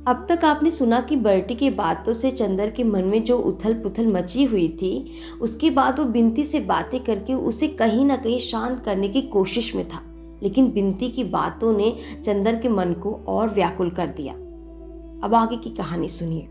अब तक आपने सुना कि बर्टी की बातों से चंदर के मन में जो उथल पुथल मची हुई थी, उसके बाद वो बिनती से बातें करके उसे कहीं ना कहीं शांत करने की कोशिश में था। लेकिन बिनती की बातों ने चंदर के मन को और व्याकुल कर दिया। अब आगे की कहानी सुनिए।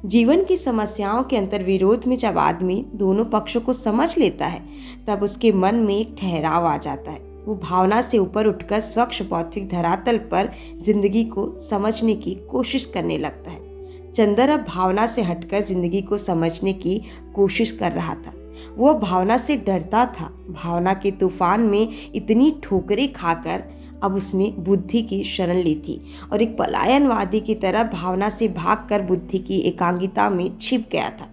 जीवन की समस्याओं के अंतर्विरोध में जब आदमी दोनों पक्षों को समझ लेता है, तब उसके मन में एक ठहराव आ जाता है। वो भावना से ऊपर उठकर स्वच्छ बौद्धिक धरातल पर जिंदगी को समझने की कोशिश करने लगता है। चंदर अब भावना से हटकर जिंदगी को समझने की कोशिश कर रहा था। वो भावना से डरता था। भावना के तूफान में इतनी ठोकरें खाकर अब उसने बुद्धि की शरण ली थी और एक पलायनवादी की तरह भावना से भागकर बुद्धि की एकांगिता में छिप गया था।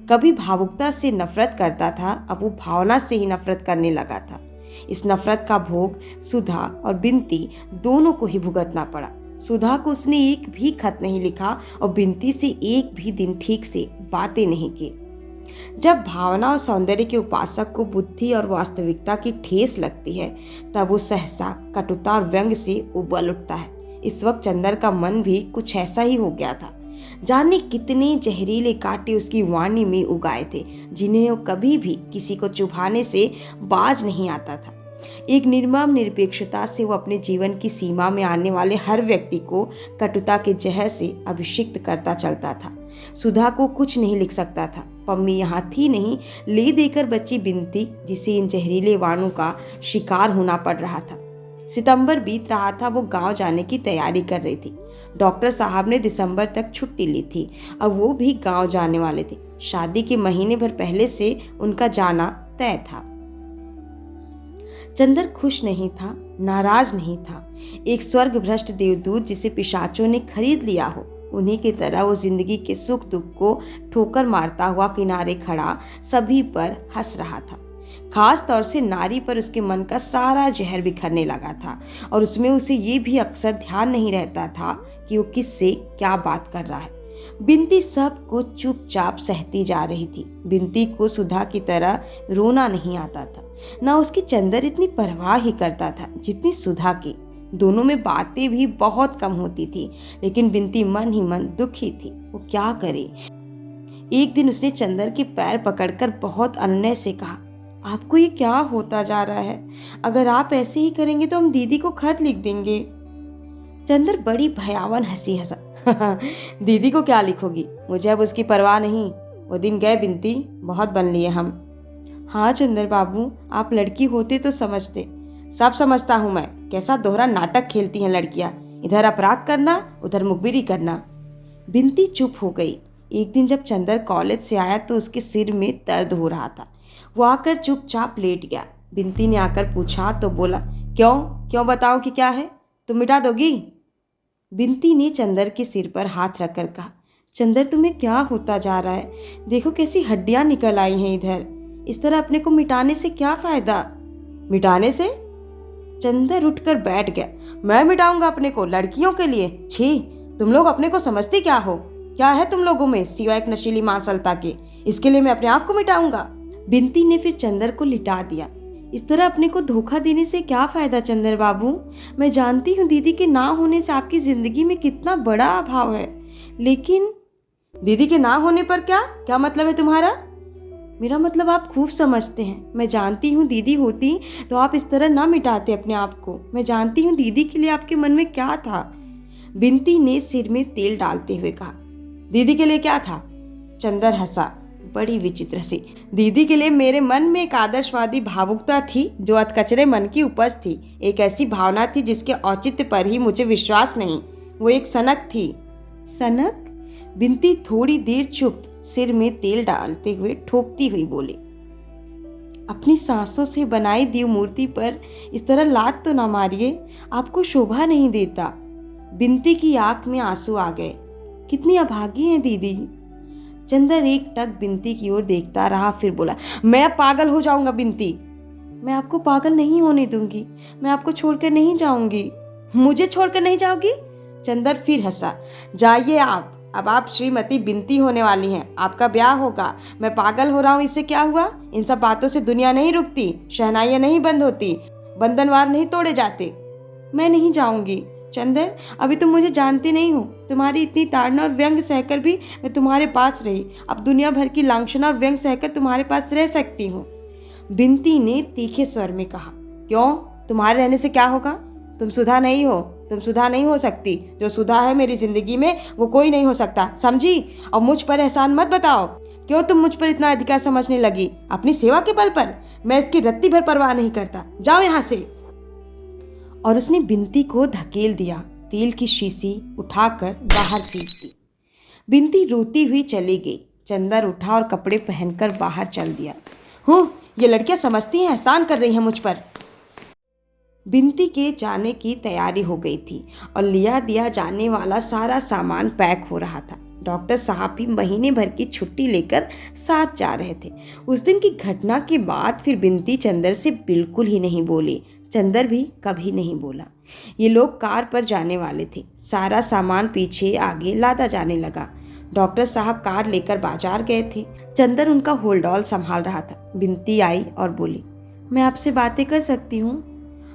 कभी भावुकता से नफरत करता था, अब वो भावना से ही नफरत करने लगा था। इस नफरत का भोग सुधा और बिनती दोनों को ही भुगतना पड़ा। सुधा को उसने एक भी खत नहीं लिखा और बिनती से एक भी दिन ठीक से बातें नहीं की। जब भावना और सौंदर्य के उपासक को बुद्धि और वास्तविकता की ठेस लगती है, तब वो सहसा कटुता और व्यंग से उबल उठता है। इस वक्त चंदर का मन भी कुछ ऐसा ही हो गया था। जाने कितने जहरीले कांटे उसकी वाणी में उगाए थे, जिन्हें वो कभी भी किसी को चुभाने से बाज नहीं आता था। एक निर्मम निरपेक्षता से वो अपने जीवन की सीमा में आने वाले हर व्यक्ति को कटुता के जहर से अभिषिक्त करता चलता था। सुधा को कुछ नहीं लिख सकता था। पम्मी यहाँ थी नहीं, ले देकर बच्ची बिनती, जिसे इन जहरीले वाणों का शिकार होना पड़ रहा था। सितंबर बीत रहा था। वो गांव जाने की तैयारी कर रही थी। डॉक्टर साहब ने दिसंबर तक छुट्टी ली थी। अब वो भी गांव जाने वाले थे। शादी के महीने भर पहले से उनका जाना तय था। चंदर खुश नहीं था, नाराज नहीं था। एक स्वर्ग भ्रष्ट देवदूत जिसे पिशाचों ने खरीद लिया हो, उन्हीं की तरह वो जिंदगी के सुख दुख को ठोकर मारता हुआ किनारे खड़ा सभी पर हंस रहा था। खास तौर से नारी पर उसके मन का सारा जहर बिखरने लगा था और उसमें उसे ये भी अक्सर ध्यान नहीं रहता था कि वो किससे क्या बात कर रहा है। बिनती सब कुछ चुपचाप सहती जा रही थी। बिनती को सुधा की तरह रोना नहीं आता था, ना उसकी चंदर इतनी परवाह ही करता था जितनी सुधा की। दोनों में बातें भी बहुत कम होती थी, लेकिन बिनती मन ही मन दुखी थी। वो क्या करे। एक दिन उसने चंदर के पैर पकड़कर बहुत अनुनय से कहा, आपको ये क्या होता जा रहा है? अगर आप ऐसे ही करेंगे तो हम दीदी को खत लिख देंगे। चंदर बड़ी भयावन हंसी हंसा। दीदी को क्या लिखोगी? मुझे अब उसकी परवाह नहीं। वो दिन गए बिनती, बहुत बन लिए हम। हाँ चंदर बाबू, आप लड़की होते तो समझते। सब समझता हूँ मैं। कैसा दोहरा नाटक खेलती हैं लड़कियां, इधर अपराध करना, उधर मुखबिरी करना। बिनती चुप हो गई। एक दिन जब चंदर कॉलेज से आया तो उसके सिर में दर्द हो रहा था। वो आकर चुपचाप लेट गया। बिनती ने आकर पूछा तो बोला, क्यों क्यों बताऊं कि क्या है? तुम मिटा दोगी? बिनती ने चंदर के सिर पर हाथ रखकर कहा, चंदर तुम्हें क्या होता जा रहा है? देखो कैसी हड्डियां निकल आई हैं इधर। इस तरह अपने को मिटाने से क्या फायदा? मिटाने से? चंदर उठकर बैठ गया। मैं मिटाऊंगा अपने को लड़कियों के लिए? छी, तुम लोग अपने को समझते क्या हो? क्या है तुम लोगों में सिवाय एक नशीली मांसलता के? इसके लिए मैं अपने आप को मिटाऊंगा? बिनती ने फिर चंदर को लिटा दिया। इस तरह अपने को धोखा देने से क्या फायदा चंदर बाबू? मैं जानती हूँ दीदी के ना होने से आपकी जिंदगी में कितना बड़ा अभाव है, लेकिन दीदी के ना होने पर क्या क्या मतलब है तुम्हारा? मेरा मतलब आप खूब समझते हैं। मैं जानती हूँ दीदी होती तो आप इस तरह ना मिटाते अपने आप को। मैं जानती हूँ दीदी के लिए आपके मन में क्या था। बिनती ने सिर में तेल डालते हुए कहा, दीदी के लिए क्या था? चंदर हंसा बड़ी विचित्र सी। दीदी के लिए मेरे मन में एक आदर्शवादी भावुकता थी जो अधकचरे मन की उपज थी। एक ऐसी भावना थी जिसके औचित्य पर ही मुझे विश्वास नहीं। वो एक सनक थी। सनक? बिनती थोड़ी देर चुप, सिर में तेल डालते हुए ठोकती हुई बोली, अपनी सांसों से बनाई दी मूर्ति पर इस तरह लात तो ना मारिए, आपको शोभा नहीं देता। बिनती की आंख में आंसू आ गए। कितनी अभागी हैं दीदी। चंदर एक टक बिनती की ओर देखता रहा, फिर बोला, मैं अब पागल हो जाऊंगा बिनती। मैं आपको पागल नहीं होने दूंगी। मैं आपको छोड़कर नहीं जाऊंगी। मुझे छोड़कर नहीं जाओगी? चंदर फिर हंसा। जाइए आप, अब आप श्रीमती बिनती होने वाली हैं। आपका ब्याह होगा। मैं पागल हो रहा हूँ, इससे क्या हुआ? इन सब बातों से दुनिया नहीं रुकती, शहनाइयाँ नहीं बंद होती, बंधनवार नहीं तोड़े जाते। मैं नहीं जाऊंगी। चंदर, अभी तुम मुझे जानते नहीं हो। तुम्हारी इतनी ताड़ना और व्यंग सहकर भी मैं तुम्हारे पास रही। अब दुनिया भर की लांछना और व्यंग सहकर तुम्हारे पास रह सकती हूँ। बिंती ने तीखे स्वर में कहा। क्यों? तुम्हारे रहने से क्या होगा? तुम सुधा नहीं हो। तुम सुधा नहीं हो सकती। जो सुधा है मेरी जिंदगी में, वो कोई नहीं हो सकता, समझी? और मुझ पर एहसान मत बताओ। क्यों तुम मुझ पर इतना अधिकार समझने लगी? अपनी सेवा के बल पर? मैं इसकी रत्ती भर परवाह नहीं करता। जाओ यहाँ से। और उसने बिंती को धकेल दिया। तेल की शीशी उठाकर बाहर फेंक दी। बिंती रोती हुई चली गई। चंदर उठा और कपड़े पहनकर बाहर चल दिया। ये लड़कियां समझती हैं एहसान कर रही हैं मुझ पर। बिंती के जाने की तैयारी हो गई थी और लिया दिया जाने वाला सारा सामान पैक हो रहा था। डॉक्टर साहब भी महीने भर की छुट्टी लेकर साथ जा रहे थे। उस दिन की घटना के बाद फिर बिंती चंदर से बिल्कुल ही नहीं बोली। चंदर भी कभी नहीं बोला। ये लोग कार पर जाने वाले थे। सारा सामान पीछे आगे लादा जाने लगा। डॉक्टर साहब कार लेकर बाजार गए थे। चंदर उनका होल्डॉल संभाल रहा था। बिंती आई और बोली, मैं आपसे बातें कर सकती हूँ?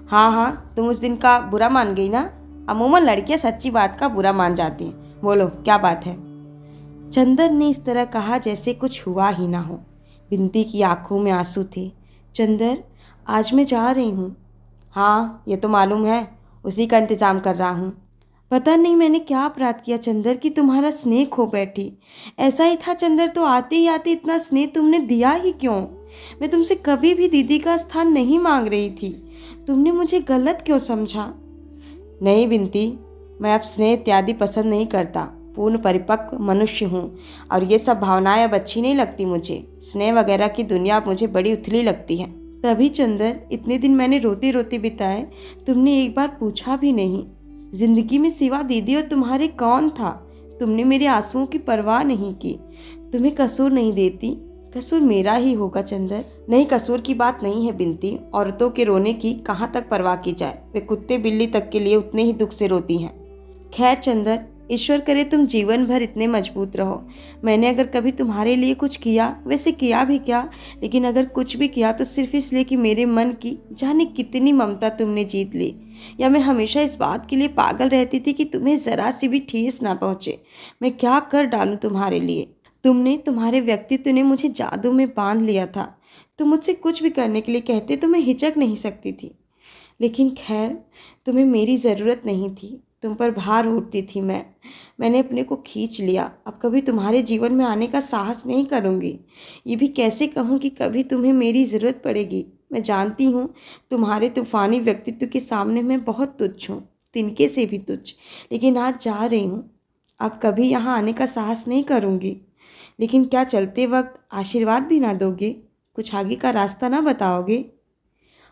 हाँ, तुम उस दिन का बुरा मान गई ना? अमूमन लड़कियां सच्ची बात का बुरा मान जाती हैं। बोलो, क्या बात है? चंदर ने इस तरह कहा जैसे कुछ हुआ ही ना हो। बिंती की आंखों में आंसू थे। चंदर, आज मैं जा रही हूँ। हाँ, ये तो मालूम है। उसी का इंतजाम कर रहा हूँ। पता नहीं मैंने क्या अपराध किया चंदर कि तुम्हारा स्नेह खो बैठी। ऐसा ही था चंदर, तो आते ही आते इतना स्नेह तुमने दिया ही क्यों? मैं तुमसे कभी भी दीदी का स्थान नहीं मांग रही थी। तुमने मुझे गलत क्यों समझा? नहीं बिंती, मैं अब स्नेह इत्यादि पसंद नहीं करता। पूर्ण परिपक्व मनुष्य हूँ और ये सब भावनाएं अब अच्छी नहीं लगती मुझे। स्नेह वगैरह की दुनिया अब मुझे बड़ी उथली लगती है। तभी चंदर, इतने दिन मैंने रोते रोते बिताए, तुमने एक बार पूछा भी नहीं। जिंदगी में सिवा दीदी और तुम्हारे कौन था? तुमने मेरे आंसुओं की परवाह नहीं की। तुम्हें कसूर नहीं देती, कसूर मेरा ही होगा चंदर। नहीं, कसूर की बात नहीं है बिंती। औरतों के रोने की कहाँ तक परवाह की जाए? वे कुत्ते बिल्ली तक के लिए उतने ही दुख से रोती हैं। खैर चंदर, ईश्वर करे तुम जीवन भर इतने मजबूत रहो। मैंने अगर कभी तुम्हारे लिए कुछ किया, वैसे किया भी क्या, लेकिन अगर कुछ भी किया तो सिर्फ इसलिए कि मेरे मन की जाने कितनी ममता तुमने जीत ली। या मैं हमेशा इस बात के लिए पागल रहती थी कि तुम्हें ज़रा सी भी ठेस ना पहुँचे। मैं क्या कर डालूँ तुम्हारे लिए? तुमने, तुम्हारे व्यक्तित्व ने मुझे जादू में बांध लिया था। तुम मुझसे कुछ भी करने के लिए कहते तो मैं हिचक नहीं सकती थी। लेकिन खैर, तुम्हें मेरी ज़रूरत नहीं थी। तुम पर भार उठती थी मैंने अपने को खींच लिया। अब कभी तुम्हारे जीवन में आने का साहस नहीं करूँगी। ये भी कैसे कहूँ कि कभी तुम्हें मेरी ज़रूरत पड़ेगी। मैं जानती हूँ तुम्हारे तूफ़ानी व्यक्तित्व के सामने मैं बहुत तुच्छ हूँ, तिनके से भी तुच्छ। लेकिन आज जा रही हूँ। अब कभी यहाँ आने का साहस नहीं करूँगी। लेकिन क्या चलते वक्त आशीर्वाद भी ना दोगे? कुछ आगे का रास्ता ना बताओगे?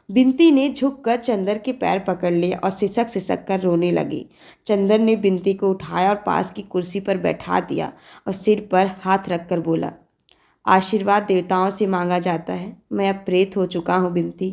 बिंती ने झुककर चंदर के पैर पकड़ लिए और सिसक सिसक कर रोने लगी। चंदर ने बिंती को उठाया और पास की कुर्सी पर बैठा दिया और सिर पर हाथ रखकर बोला, आशीर्वाद देवताओं से मांगा जाता है। मैं अब प्रेत हो चुका हूँ बिंती।